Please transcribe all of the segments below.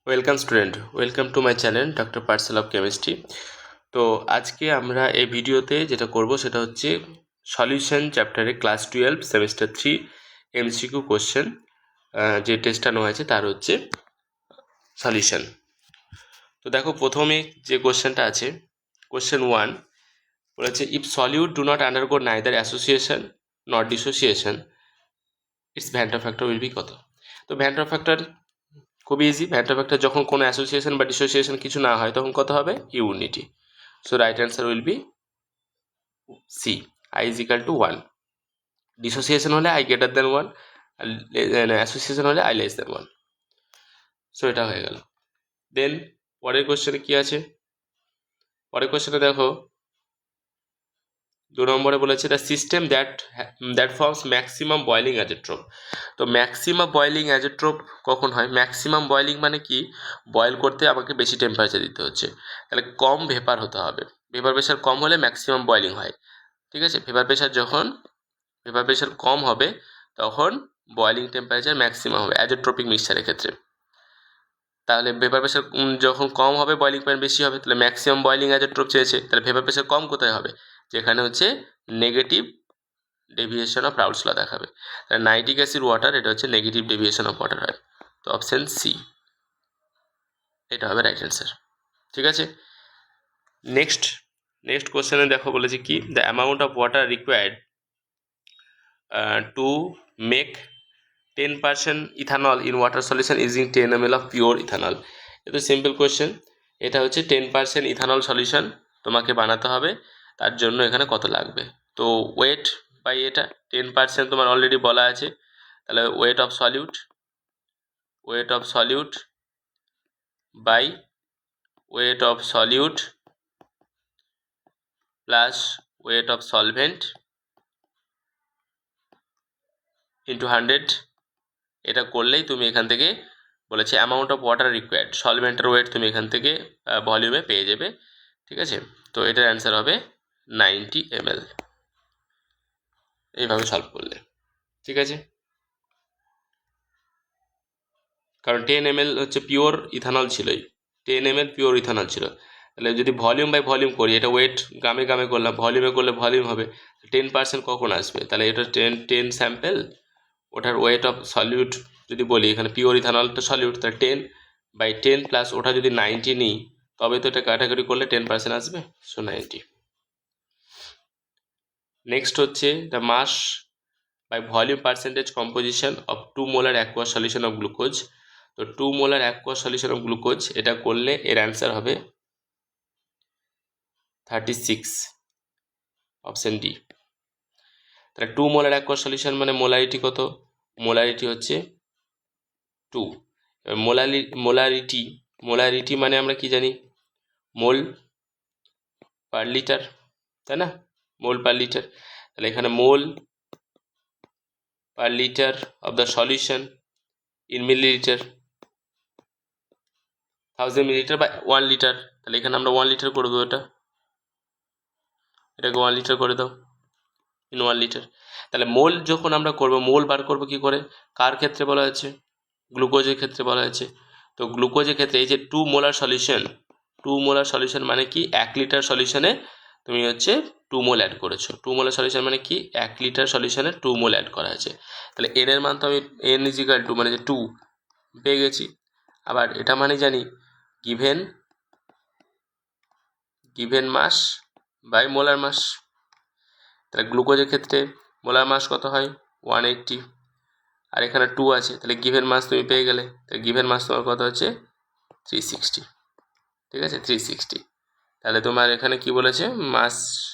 Welcome student, welcome to my channel doctor parcel of chemistry. তো আজকে আমরা এই ভিডিওতে যেটা করব সেটা হচ্ছে সলিউশন চ্যাপ্টারে ক্লাস 12 সেমিস্টার 3 এমসিকিউ কোশ্চেন যে টেস্টটা নেওয়া হয়েছে তার হচ্ছে সলিউশন। তো দেখো প্রথমে যে কোশ্চেনটা আছে, কোশ্চেন 1 বলেছে if solute do not undergo neither association not dissociation it's van't factor will be কত। তো ভ্যান্টার ফ্যাক্টর খুবই ইজি। ভ্যান্টার ফ্যাক্টর যখন কোনো অ্যাসোসিয়েশন বা ডিসোসিয়েশন কিছু না হয় তখন কত হবে? Unity. So right answer will be C, i is equal to 1। Dissociation হলে আই গ্রেটার দেন 1, আর অ্যাসোসিয়েশন হলে আই লেস দেন 1। সো এটা হয়ে গেল। দেন পরের কোশ্চেনে কি আছে? পরের কোশ্চেনে দেখো 2 নম্বরে বলেছে the system that forms maximum boiling azeotrope. তো ম্যাক্সিমাম বয়েলিং অ্যাজেট্রোপ কখন হয়? ম্যাক্সিমাম বয়েলিং মানে কি? বয়েল করতে আমাকে বেশি টেম্পারেচার দিতে হচ্ছে, তাহলে কম ভেপার হতে হবে। ভেপার প্রেশার কম হলে ম্যাক্সিমাম বয়েলিং হয়, ঠিক আছে? ভেপার প্রেশার কম হবে তখন বয়েলিং টেম্পারেচার ম্যাক্সিমাম হবে অ্যাজেট্রোপিক মিক্সচারের ক্ষেত্রে। তাহলে ভেপার প্রেশার যখন কম হবে বয়েলিং পয়েন্ট বেশি হবে, তাহলে ম্যাক্সিমাম বয়েলিং অ্যাজেট্রোপ চেয়েছে, তাহলে ভেপার প্রেশার কম কোথায় হবে? যেখানে হচ্ছে নেগেটিভ ডেভিয়েশন অফ রাউলস ল দেখাবে। তাহলে নাইট্রিক অ্যাসিড ওয়াটার, এটা হচ্ছে নেগেটিভ ডেভিয়েশন অফ ওয়াটার হয়। তো অপশন সি এটা হবে রাইট অ্যান্সার, ঠিক আছে? নেক্সট কোশ্চেনে দেখো বলেছে কি the amount of water required to make 10% ethanol in water solution using 10 ml of pure ethanol. এটা সিম্পল কোয়েশ্চেন। এটা হচ্ছে 10% ইথানল সলিউশন তোমাকে বানাতে হবে, তার জন্য এখানে কত লাগবে? তো ওয়েট বাই এটা 10% তোমার অলরেডি বলা আছে, তাহলে weight of solute by weight of solute plus weight of solvent into 100। এটা করলেই তুমি এখান থেকে বলেছে অ্যামাউন্ট অফ ওয়াটার রিকোয়ার্ড, সলভেন্টের ওয়েট তুমি এখান থেকে ভলিউমে পেয়ে যাবে, ঠিক আছে? তো এটার অ্যান্সার হবে 90 ml। এইভাবে সলভ করলে, ঠিক আছে? কারণ 10 ml হচ্ছে পিওর ইথানল ছিলই, 10 ml পিওর ইথানল ছিল। তাহলে যদি ভলিউম বাই ভলিউম করি, এটা ওয়েট গ্রামে করলাম, ভলিউমে করলে ভলিউম হবে, 10% কখন আসবে? তাহলে এটা 10 স্যাম্পেল, ওটার ওয়েট অফ সলিউট যদি বলি, এখানে পিওর ইথানলটা সলিউট, তাহলে 10/10 প্লাস ওটা যদি 90 নিই, তবে তো এটা কাটাকাটি করলে 10% আসবে। সো 90। নেক্সট হচ্ছে the mass by volume percentage composition of 2 molar aqueous solution of glucose. তো 2 molar aqueous solution of glucose, এটা করলে এর অ্যান্সার হবে 36, অপশন ডি। তাহলে 2 মোলার অ্যাকোয়াস সলিউশন মানে মোলারিটি কত? মোলারিটি হচ্ছে 2। মোলারিটি মানে আমরা কি জানি? মোল পার লিটার, তাই না? Mole per litre. তাহলে এখানে mole per litre of the solution in millilitre, 1000 millilitre বা 1 লিটার। তাহলে এখানে আমরা 1 লিটার করে দেবো, এটাকে 1 লিটার করে দাও ইন 1 লিটার। তাহলে মোল যখন আমরা করব, মোল বার করব কি করে? কার ক্ষেত্রে বলা হয়েছে? গ্লুকোজের ক্ষেত্রে বলা হয়েছে। তো গ্লুকোজের ক্ষেত্রে এই যে 2 মোলার সলিউশন মানে কি? 1 লিটার সলিউশনে তুমি হচ্ছে 2 মোল অ্যাড করেছো। 2 মোলার সলিউশন মানে কি? 1 লিটার সলিউশনে 2 মোল অ্যাড করা আছে। তাহলে এন এর মান তো আমি n ইজিক্যাল টু মানে যে 2 পেয়ে গেছি। আবার এটা মানে জানি given mass by molar mass. তাহলে গ্লুকোজের ক্ষেত্রে মোলার মাস কত হয়? 180, আর এখানে 2 আছে, তাহলে গিভেন মাস তুমি পেয়ে গেলে। তাহলে গিভেন মাস তোমার কত হচ্ছে? 360, ঠিক আছে? 360। তাহলে তোমার এখানে কি বলেছে?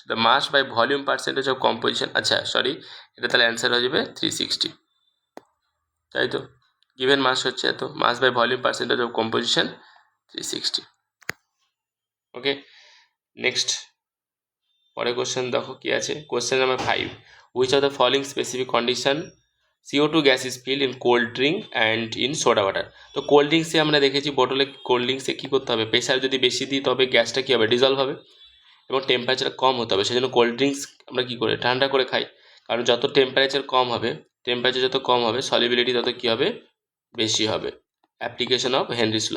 The mass by volume percentage of composition. আচ্ছা সরি, এটা তাহলে অ্যান্সার হয়ে যাবে 360, তাই তো? গিভেন মাস হচ্ছে এত, mass by volume percentage of composition 360। Okay, next পরের কোশ্চেন দেখো কি আছে। Question number 5, which of the following specific condition CO2 gas is filled in cold drink and in soda water. তো কোল্ড ড্রিঙ্কসে আমরা দেখেছি বোতলে কোল্ড ড্রিঙ্কসে কী করতে হবে? প্রেশার যদি বেশি দিই তবে গ্যাসটা কী হবে? ডিজলভ হবে, এবং টেম্পারেচার কম হতে হবে। সেজন্য কোল্ড ড্রিঙ্কস আমরা কী করে? ঠান্ডা করে খাই। কারণ যত টেম্পারেচার কম হবে সলিবিলিটি তত কী হবে? বেশি হবে। Application of Henry's law.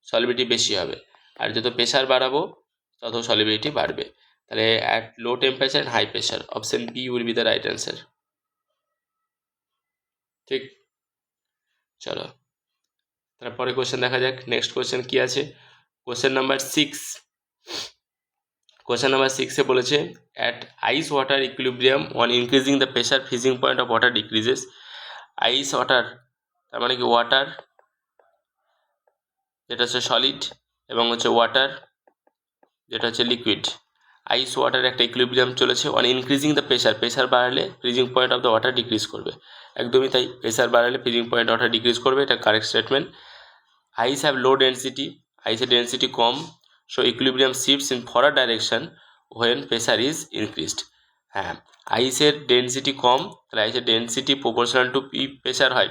Solubility বেশি হবে, আর যত প্রেশার বাড়াবো তত সলিবিলিটি বাড়বে। তাহলে at low temperature and high pressure, option B will be the right answer. ঠিক, চলো তারপরে কোশ্চেন দেখা যাক। নেক্সট কোশ্চেন কি আছে, কোশ্চেন নাম্বার 6। কোশ্চেন নাম্বার 6-এ বলেছে at ice water equilibrium on increasing the pressure freezing point of water decreases. Ice water তার মানে কি ওয়াটার যেটা হচ্ছে সলিড এবং হচ্ছে ওয়াটার যেটা হচ্ছে লিকুইড। আইস ওয়াটার একটা ইকুইলিব্রিয়াম চলেছে on increasing the pressure, pressure বাড়ালে freezing point of the water decrease করবে। একদমই তাই, প্রেশার বাড়ালে ফ্রিজিং পয়েন্ট ওয়াটার ডিক্রিজ করবে, এটা correct statement. Ice have low density, আইসের ডেন্সিটি কম, so equilibrium shifts in forward direction when pressure is increased. হ্যাঁ, আইসের ডেন্সিটি কম, তাহলে আইসের ডেন্সিটি প্রপোর্শনাল টু প্রেশার হয়।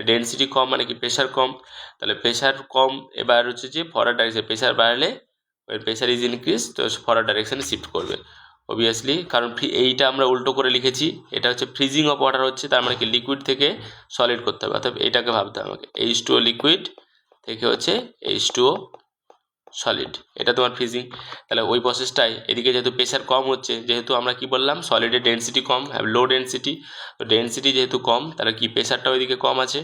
ডেন্সিটি কম মানে কি প্রেশার কম, তাহলে প্রেশার কম, এবার হচ্ছে যে ফরওয়ার্ড ডাইরেকশন প্রেশার বাড়লে প্রেশার ইজ ইনক্রিজ, তো ফরওয়ার্ড ডাইরেকশনে শিফট করবে অবভিয়াসলি। কারণ এইটা আমরা উল্টো করে লিখেছি, এটা হচ্ছে ফ্রিজিং অফ ওয়াটার হচ্ছে, তার মানে কি লিকুইড থেকে সলিড করতে হবে, অর্থাৎ এইটাকে ভাবতে হবে আমাকে H2O লিকুইড থেকে হচ্ছে H2O সলিড, এটা তোমার ফ্রিজিং। তাহলে ওই প্রসেসটাই এদিকে যেহেতু প্রেশার কম হচ্ছে, যেহেতু আমরা কি বললাম সলিডের ডেন্সিটি কম, হ্যাভ লো ডেন্সিটি, তো ডেন্সিটি যেহেতু কম তাহলে কি প্রেশারটা ওইদিকে কম আছে,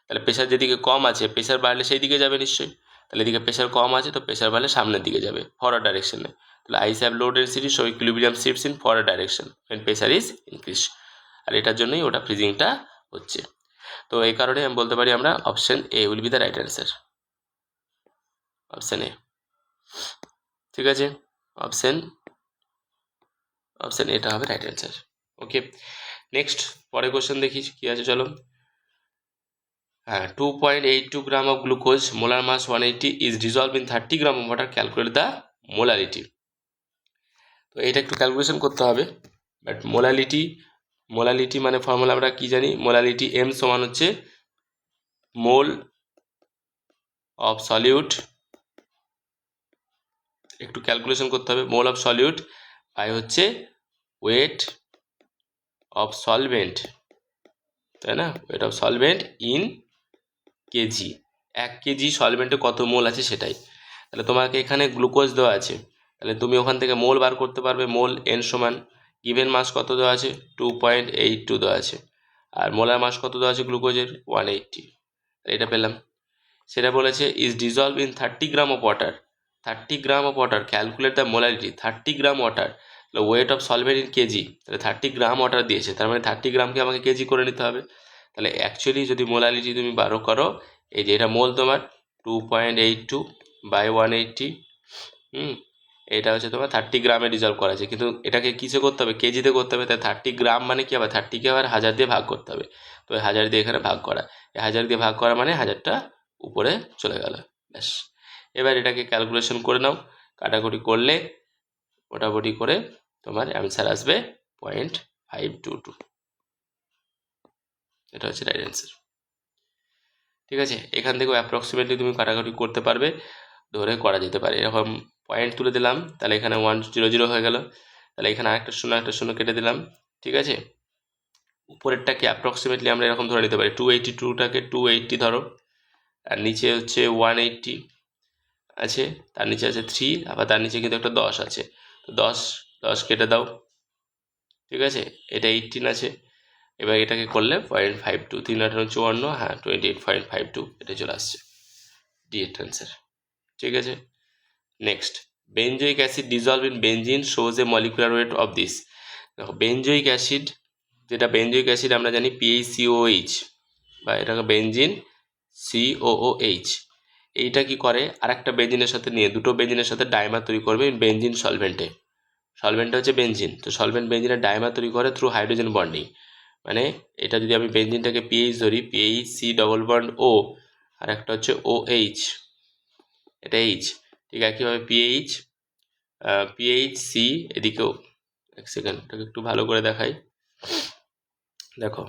তাহলে প্রেশার যেদিকে কম আছে প্রেশার বাড়লে সেই দিকে যাবে নিশ্চয়ই, তাহলে এদিকে প্রেশার কম আছে তো প্রেশার বাড়লে সামনের দিকে যাবে ফরওয়ার্ড ডাইরেকশনে। তাহলে ice have low density so equilibrium shifts in forward direction when pressure is increase, আর এটার জন্যই ওটা ফ্রিজিংটা হচ্ছে। তো এই কারণে আমি বলতে পারি আমরা option A will be the right answer, option A. ঠিক আছে, অপশন এটা হবে রাইট অ্যান্সার। ওকে, নেক্সট পরের কোশ্চেন দেখি কি আছে, চলো। হ্যাঁ, 2.82 gram of glucose, molar mass 180 is dissolve in 30 gram of water, calculate the molarity. তো এটা একটু ক্যালকুলেশন করতে হবে, বাট মোলালিটি মানে ফর্মুলা আমরা কি জানি, মোলালিটি এম সমান হচ্ছে মোল অফ সলিউট, একটু ক্যালকুলেশন করতে হবে, মোল অফ সলিউট বাই হচ্ছে ওয়েট অফ সলভেন্ট, তাই না, weight of solvent in kg, 1 kg সলভেন্টে কত মোল আছে সেটাই। তাহলে তোমাকে এখানে গ্লুকোজ দেওয়া আছে, তাহলে তুমি ওখান থেকে মোল বার করতে পারবে, মোল এন সমান গিভেন মাস কত দেওয়া আছে 2.82 দেওয়া আছে, আর মোলার মাস কত দেওয়া আছে গ্লুকোজের 180, এটা পেলাম। সেটা বলেছে is dissolve in 30 gram of water, 30 gram of water, calculate the molarity, 30 gram water, তাহলে weight of solvent in kg, তাহলে 30 গ্রাম ওয়াটার দিয়েছে, তার মানে 30 গ্রামকে আমাকে কেজি করে নিতে হবে। তাহলে অ্যাকচুয়ালি যদি মোলারিটি তুমি বারো করো, এই যে এটা মোল তোমার 2.82 বাই 180, এটা হচ্ছে তোমার 30 গ্রামে ডিজলভ করা আছে, কিন্তু এটাকে কিসে করতে হবে, কেজিতে করতে হবে, তাই 30 গ্রাম মানে কি আবার 30কে আবার 1000 দিয়ে ভাগ করতে হবে, তো 1000 দিয়ে এখানে ভাগ করা, 1000 দিয়ে ভাগ করা মানে 1000টা উপরে চলে গেল, ব্যাস। এবার এটাকে ক্যালকুলেশন করে নাও, কাটাকুটি করলে মোটামুটি করে তোমার অ্যান্সার আসবে 0.522, এটা হচ্ছে রাইট অ্যান্সার। ঠিক আছে, এখান থেকেও অ্যাপ্রক্সিমেটলি তুমি কাটাকুটি করতে পারবে, ধরে করা যেতে পারে, এরকম পয়েন্ট তুলে দিলাম, তাহলে এখানে 100 হয়ে গেল, তাহলে এখানে একটা শূন্য কেটে দিলাম, ঠিক আছে। উপরেরটাকে অ্যাপ্রক্সিমেটলি আমরা এরকম ধরে নিতে পারি, 282টাকে 280 ধরো, আর নিচে হচ্ছে 180 আছে, তার নিচে আছে 3, আবার তার নিচে কিন্তু একটা 10 আছে, তো 10 কেটে দাও, ঠিক আছে, এটা 18 আছে। এবার এটাকে করলে 0.52, 3×8=54, হ্যাঁ 28.52, এটা চলে আসছে ডি এর অ্যান্সার। ঠিক আছে, next, benzoic acid dissolved in benzene shows A molecular weight of this. দেখো বেঞ্জোইক অ্যাসিড, যেটা বেঞ্জোইক অ্যাসিড আমরা জানি PaCOH, বা এটাকে বেঞ্জিন COOH, এইটা কি করে আরেকটা বেঞ্জিনের সাথে নিয়ে, দুটো বেঞ্জিনের সাথে ডাইমার তৈরি করবে বেঞ্জিন সলভেন্টে, সলভেন্টটা হচ্ছে বেঞ্জিন, তো সলভেন্ট বেঞ্জিনের ডাইমার তৈরি করে থ্রু হাইড্রোজেন বন্ডিং, মানে এটা যদি আমি বেঞ্জিনটাকে PH ধরি, PHC ডবল বন্ড O, আর একটা হচ্ছে OH, এটা H, ঠিক একইভাবে PHC এদিকেও, এক সেকেন্ড এটাকে একটু ভালো করে দেখাই, দেখো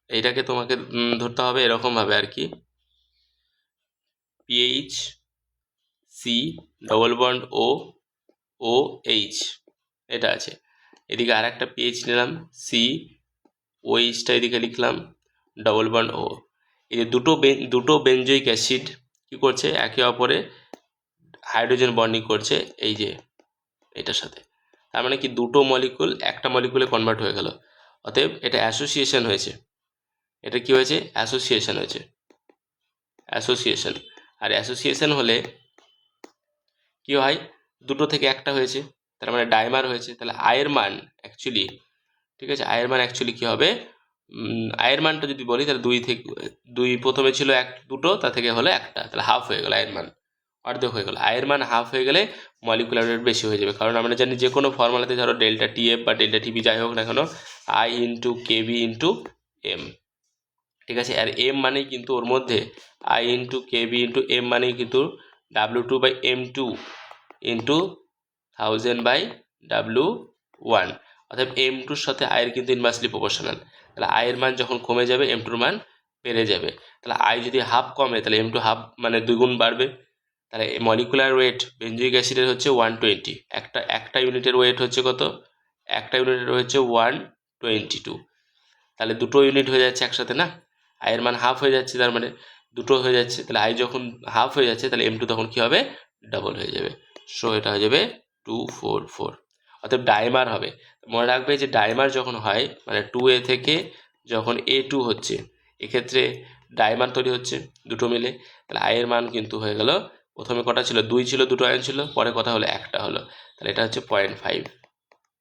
এইটাকে তোমাকে ধরতে হবে এরকমভাবে আর কি, PHC ডবল বন্ড OH, এটা আছে, এদিকে আর একটা PH নিলাম, C, OH টা এদিকে লিখলাম, ডবল বন্ড O, এই যে দুটো বেনজোইক অ্যাসিড কি করছে, একে অপরে হাইড্রোজেন বন্ডিং করছে এই যে এটার সাথে। তার মানে কি দুটো মলিকুল একটা মলিকুলে কনভার্ট হয়ে গেল, অতএব এটা অ্যাসোসিয়েশন হয়েছে। এটা কি হয়েছে, অ্যাসোসিয়েশন হয়েছে, অ্যাসোসিয়েশন। আর অ্যাসোসিয়েশন হলে কি হয়, দুটো থেকে একটা হয়েছে, তার মানে ডাইমার হয়েছে। তাহলে আয়ের মান অ্যাকচুয়ালি, ঠিক আছে, আয়ের মান অ্যাকচুয়ালি কি হবে, আয়ের মানটা যদি বলি তাহলে দুই প্রথমে ছিল দুটো, তা থেকে হলো একটা, তাহলে হাফ হয়ে গেল আয়ের মান, অর্ধেক হয়ে গেল। আয়ের মান হাফ হয়ে গেলে মলিকুলার ওয়েট বেশি হয়ে যাবে, কারণ আমরা জানি যে কোনো ফর্মুলাতে ধরো ডেল্টা টিএফ বা ডেল্টা টিবি যাই হোক না কেন, i into Kb into m, ঠিক আছে। আর এম মানেই কিন্তু ওর মধ্যে i into Kb into m মানেই কিন্তু W2/M2 ইন্টু 1000/W1, অর্থাৎ M2-র সাথে আয়ের কিন্তু ইনভার্সলি প্রপোর্শনাল। তাহলে আয়ের মান যখন কমে যাবে M2-র মান বেড়ে যাবে। তাহলে আয় যদি হাফ কমে তাহলে M2 হাফ মানে দুগুণ বাড়বে। তাহলে মলিকুলার ওয়েট বেনজোইক অ্যাসিডের হচ্ছে 120, একটা ইউনিটের ওয়েট হচ্ছে কত, একটা ইউনিটের হচ্ছে 122। তাহলে দুটো ইউনিট হয়ে যাচ্ছে একসাথে না, আয়ের মান হাফ হয়ে যাচ্ছে, তার মানে দুটো হয়ে যাচ্ছে। তাহলে আই যখন হাফ হয়ে যাচ্ছে তাহলে M2 তখন কি হবে, ডাবল হয়ে যাবে। সো এটা হয়ে যাবে 244, অর্থাৎ ডাইমার হবে। মনে রাখবে যে ডাইমার যখন হয় মানে 2A থেকে যখন A2 হচ্ছে, এক্ষেত্রে ডাইমার তৈরি হচ্ছে দুটো মিলে। তাহলে আয়ের মান কিন্তু হয়ে গেল, প্রথমে কটা ছিল, দুই ছিল, দুটো আয়ন ছিল, পরে কথা হলো একটা হলো, তাহলে এটা হচ্ছে 0.5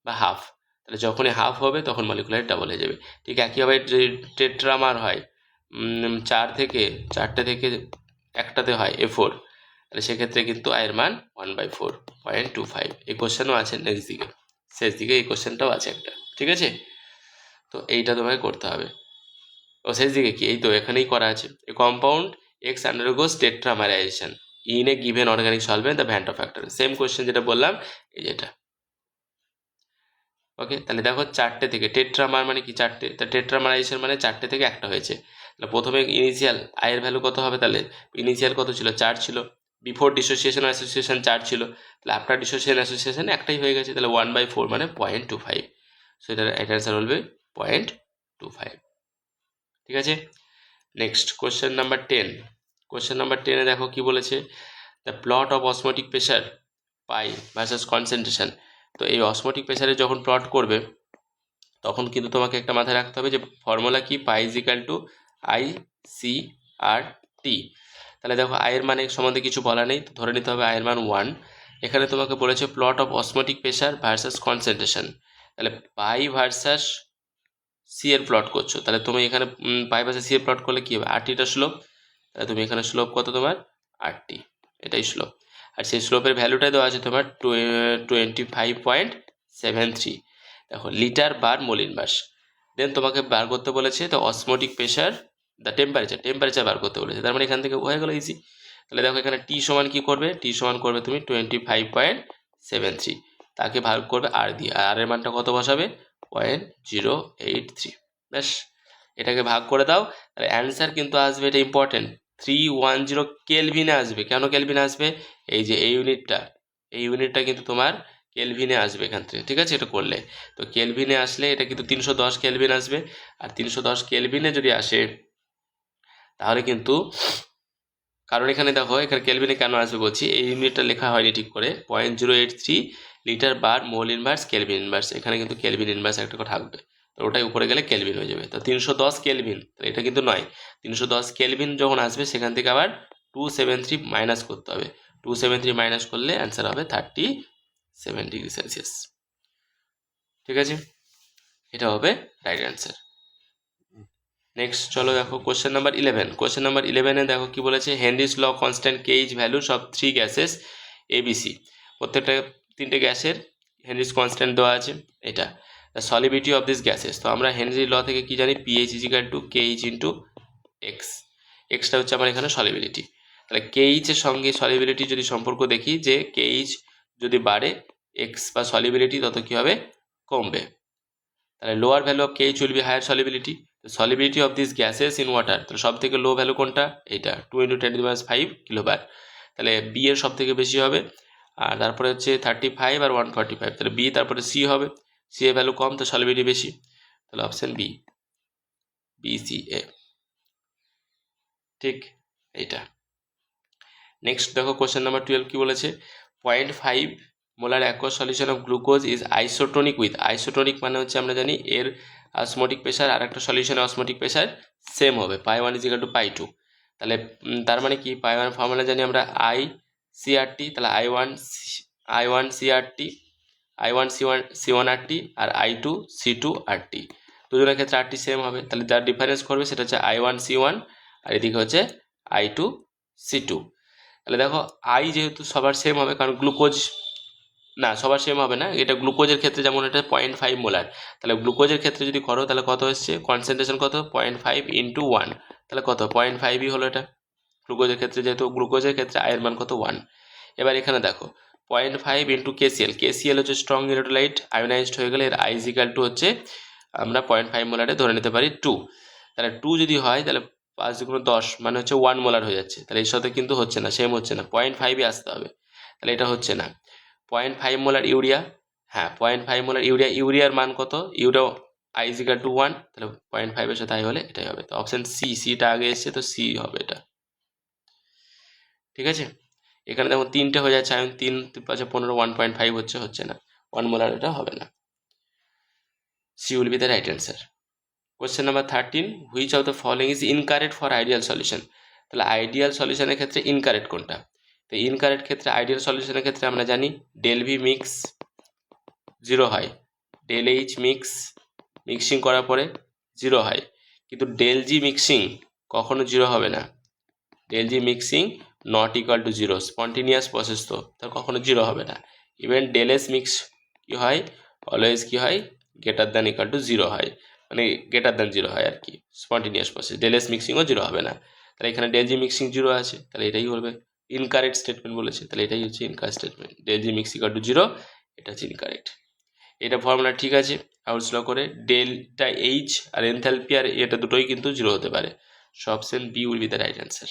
বা হাফ। তাহলে যখনই হাফ হবে তখন মলিকুলার ডাবল হয়ে যাবে। ঠিক একইভাবে যে টেট্রামার হয়, চারটে থেকে একটাতে হয় A4, তাহলে সেক্ষেত্রে কিন্তু আয়ের মান 1/4, 0.25। এই কোশ্চেনও আছে নেক্সট দিকে, শেষ দিকে এই কোশ্চেনটাও আছে একটা, ঠিক আছে। তো এইটা তোমাকে করতে হবে। ও শেষ দিকে কি, এই তো এখানেই করা আছে, a compound X undergoes tetramerization in a given organic solvent the van't Hoff factor, same question যেটা বললাম এই যেটা। ওকে, তাহলে দেখো চারটে থেকে টেট্রামার মানে কি চারটে, তা টেট্রামারাইজেশন মানে চারটে থেকে একটা হয়েছে। তাহলে প্রথমে ইনিশিয়াল আয়ের ভ্যালু কত হবে, তাহলে ইনিশিয়াল কত ছিল, 4 ছিল, বিফোর ডিসোসিয়েশন অ্যাসোসিয়েশন 4 ছিল, তাহলে আফটার ডিসোসিয়েশন অ্যাসোসিয়েশন একটাই হয়ে গেছে, তাহলে 1/4 মানে 0.25। সো এটা অ্যান্সার হবে 0.25, ঠিক আছে। Next question number 10। Question number 10-এ দেখো কি বলেছে, the plot of osmotic pressure pi versus concentration. তো এই অসমোটিক প্রেশারে যখন প্লট করবে তখন কিন্তু তোমাকে একটা মাথায় রাখতে হবে যে ফর্মুলা কি, পাই ইজ ইকাল টু ICRT। তাহলে দেখো আয়ের মানের সম্বন্ধে কিছু বলা নেই, তো ধরে নিতে হবে আয়ের মান 1। এখানে তোমাকে বলেছে plot of osmotic pressure versus concentration, তাহলে পাই ভার্সাস সি এর প্লট করছো, তাহলে তুমি এখানে পাই ভার্সাস সি এর প্লট করলে কি হবে, RT-টা স্লোপ, তাহলে তুমি এখানে স্লোপ কত তোমার RT, এটাই স্লোপ। আর সেই স্লোপের ভ্যালুটাই দেওয়া আছে তোমার 25.73। দেখো লিটার বার মোল ইনভার্স। দেন তোমাকে বার করতে বলেছে তো অসমোটিক প্রেশার দ্য টেম্পারেচার বার করতে বলেছে, তার মানে এখান থেকে হয়ে গেল ইজি। তাহলে দেখো এখানে টি সমান কি করবে, টি সমান করবে তুমি 25.73, তাকে ভাগ করবে আর দিয়ে, আর এর মানটা কত বসাবে 0.083। ব্যাস এটাকে ভাগ করে দাও, তাহলে অ্যান্সার কিন্তু আসবে, এটা ইম্পর্টেন্ট, 310 কেলভিনে আসবে। কেন কেলভিনে আসবে, এই যে এই ইউনিটটা কিন্তু তোমার কেলভিনে আসবে এখান থেকে, ঠিক আছে। এটা করলে তো কেলভিনে আসলে এটা কিন্তু 310 কেলভিন আসবে, আর 310 কেলভিনে যদি আসে তাহলে কিন্তু, কারণ এখানে দেখো এখানে কেলভিনে কেন আসবে বলছি, এই ইউনিটটা লেখা হয়নি ঠিক করে, 0.083 লিটার বার মোল ইনভার্স কেলভিন ইনভার্স, এখানে কিন্তু কেলভিন ইনভার্স একটা করে থাকবে, তো ওটাই উপরে গেলে কেলভিন হয়ে যাবে। তো 310 কেলভিন, এটা কিন্তু নয়, 310 কেলভিন যখন আসবে সেখান থেকে আবার 273 মাইনাস করতে হবে, 273 মাইনাস করলে অ্যান্সার হবে 37 ডিগ্রি সেলসিয়াস, ঠিক আছে। এটা হবে রাইট অ্যান্সার। নেক্সট চলো দেখো কোশ্চেন নাম্বার 11। কোশ্চেন নাম্বার 11-এ দেখো কি বলেছে, Henry's law constant KH values of 3 gases ABC, প্রত্যেকটা 3টে গ্যাসের হেনরিস কনস্ট্যান্ট দেওয়া আছে, এটা the solubility of this gases. তো আমরা হেনরি ল থেকে কি জানি, PH is equal to KH into X, এক্সটা হচ্ছে আমার এখানে সলিবিলিটি। তাহলে KH এর সঙ্গে সলিবিলিটি যদি সম্পর্ক দেখি, যে KH যদি বাড়ে এক্স বা সলিবিলিটি তত কি হবে, কমবে। তাহলে lower value of KH will be higher solubility, solubility of this gases in water, তাহলে সব থেকে লো ভ্যালু কোনটা, এইটা 2 × 10⁻5 কিলোবার, তাহলে বি এর সব থেকে বেশি হবে। আর তারপরে হচ্ছে 35 আর 145, তাহলে বি, তারপরে সি হবে, সি এর ভ্যালু কম তো সলিবিলিটি বেশি, তাহলে অপশন বি, BCA। ঠিক এইটা। নেক্সট দেখো কোশ্চেন নাম্বার 12 কি বলেছে, 0.5 molar aqueous solution of glucose is isotonic with, isotonic মানে হচ্ছে আমরা জানি এর অসমোটিক প্রেশার আর একটা সলিউশনের অসমোটিক প্রেশার সেম হবে, π1 = π2। তাহলে তার মানে কি, π1 ফর্মুলা জানি আমরা ICRT, তাহলে I1 CRT, I1 C1 RT আর I2 C2 RT, দুজনের ক্ষেত্রে RT সেম হবে। তাহলে যার ডিফারেন্স করবে সেটা হচ্ছে I1 C1 আর এদিকে হচ্ছে I2 C2। তাহলে দেখো আই যেহেতু সবার সেম হবে, কারণ গ্লুকোজ না সবার সেম হবে না, এটা গ্লুকোজের ক্ষেত্রে যেমন এটা 0.5 মোলার, তাহলে গ্লুকোজের ক্ষেত্রে যদি করো তাহলে কত এসছে, কনসেন্ট্রেশন কত 0.5 × 1, তাহলে কত 0.5ই হলো এটা গ্লুকোজের ক্ষেত্রে, যেহেতু গ্লুকোজের ক্ষেত্রে আয়ের মান কত 1। এবার এখানে দেখো 0.5 × KCl হচ্ছে স্ট্রং ইলেকট্রোলাইট, আয়োনাইজড হয়ে গেলে এর I = হচ্ছে আমরা 0.5 মোলারে ধরে নিতে পারি 2। তাহলে 2 যদি হয় তাহলে 5 × 10 মানে হচ্ছে 1 মোলার হয়ে যাচ্ছে, তাহলে এর সাথে কিন্তু হচ্ছে না, সেম হচ্ছে না, 0.5ই আসতে হবে, তাহলে এটা হচ্ছে না। 0.5 মোলার ইউরিয়া, হ্যাঁ 0.5 মোলার ইউরিয়ার মান কত, ইউরিয়া I = 1, তাহলে 0.5 এর সাথে I হলে এটাই হবে, তো অপশন সিটা আগে এসছে, তো সি হবে এটা। ঠিক আছে, এখানে দেখো 3টে হয়ে যাচ্ছে, আয়ন 3 5 15 1.5 হচ্ছে না, 1 মোলার এটা হবে না, C will be the right answer. Question number 13, which of the following is incorrect for ideal solution, তাহলে আইডিয়াল সলিউশনের ক্ষেত্রে ইনকারেক্ট কোনটা, তো ইনকারেক্ট ক্ষেত্রে আইডিয়াল সলিউশনের ক্ষেত্রে আমরা জানি ∆V মিক্স 0 হয়, ∆H মিক্সিং করার পরে 0 হয়, কিন্তু ∆G মিক্সিং কখনো 0 হবে না, ∆G mixing not equal to 0, spontaneous process তো তার কখনো 0 হবে না। ইভেন ∆S মিক্স কি হয়, অলওয়েজ কি হয়, > 0 হয়, মানে > 0 হয় আর কি, স্পন্টিনিয়াস প্রসেস, ∆S মিক্সিংও 0 হবে না, তাহলে এখানে ∆G মিক্সিং 0 আছে, তাহলে এটাই হবে ইনকারেক্ট স্টেটমেন্ট বলেছে, তাহলে এটাই হচ্ছে ইনকারেক্ট স্টেটমেন্ট, ∆G মিক্স = 0, এটা হচ্ছে ইনকারেক্ট। এটা ফর্মুলা ঠিক আছে, হাউস ল করে ∆H আর এনথালপি আর এটা দুটোই কিন্তু 0 হতে পারে, so option B will be the right answer.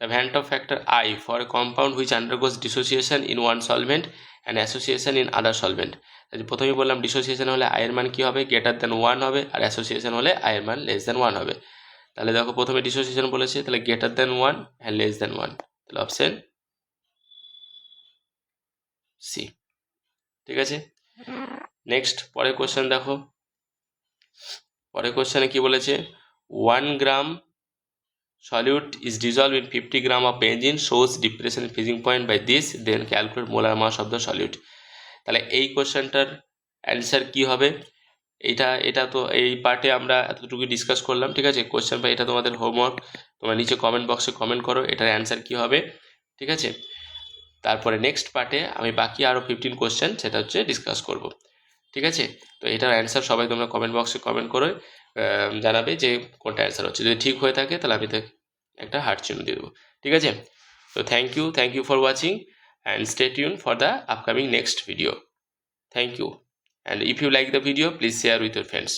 The Van 't Hoff factor I for a compound which undergoes dissociation in one solvent and association in other solvent, প্রথমেই বললাম dissociation হলে I এর মান কি হবে, > 1 হবে, আর অ্যাসোসিয়েশন হলে I এর মান <1 হবে। তাহলে দেখো প্রথমে ডিসোসিয়েশন বলেছে, তাহলে > 1 and <1, তাহলে অপশন সি। ঠিক আছে, নেক্সট পরের কোশ্চেন দেখো, পরের কোশ্চেনে কি বলেছে, 1 গ্রাম solute is dissolved in 50 gram of benzene, shows depression in freezing point by this, then calculate molar mass of the solute। তাহলে এই কোশ্চেনটার অ্যান্সার কি হবে, এটা তো এই পার্টে আমরা এতটুকু ডিসকাস করলাম। ঠিক আছে, কোশ্চেন বা এটা তোমাদের হোমওয়ার্ক, তোমরা নিচে কমেন্ট বক্সে কমেন্ট করো এটার অ্যান্সার কি হবে। ঠিক আছে, তারপরে নেক্সট পার্টে আমি বাকি আরও 15 কোশ্চেন সেটা হচ্ছে ডিসকাস করব। ঠিক আছে, তো এটার অ্যান্সার সবাই তোমরা কমেন্ট বক্সে কমেন্ট করে জানাবে যে কোনটা অ্যান্সার হচ্ছে, যদি ঠিক হয়ে থাকে তাহলে আমি একটা হার্ট চিহ্ন দিয়ে দেবো। ঠিক আছে, তো thank you for watching and stay tune for the upcoming next video. Thank you, and if you like the video please share with your friends.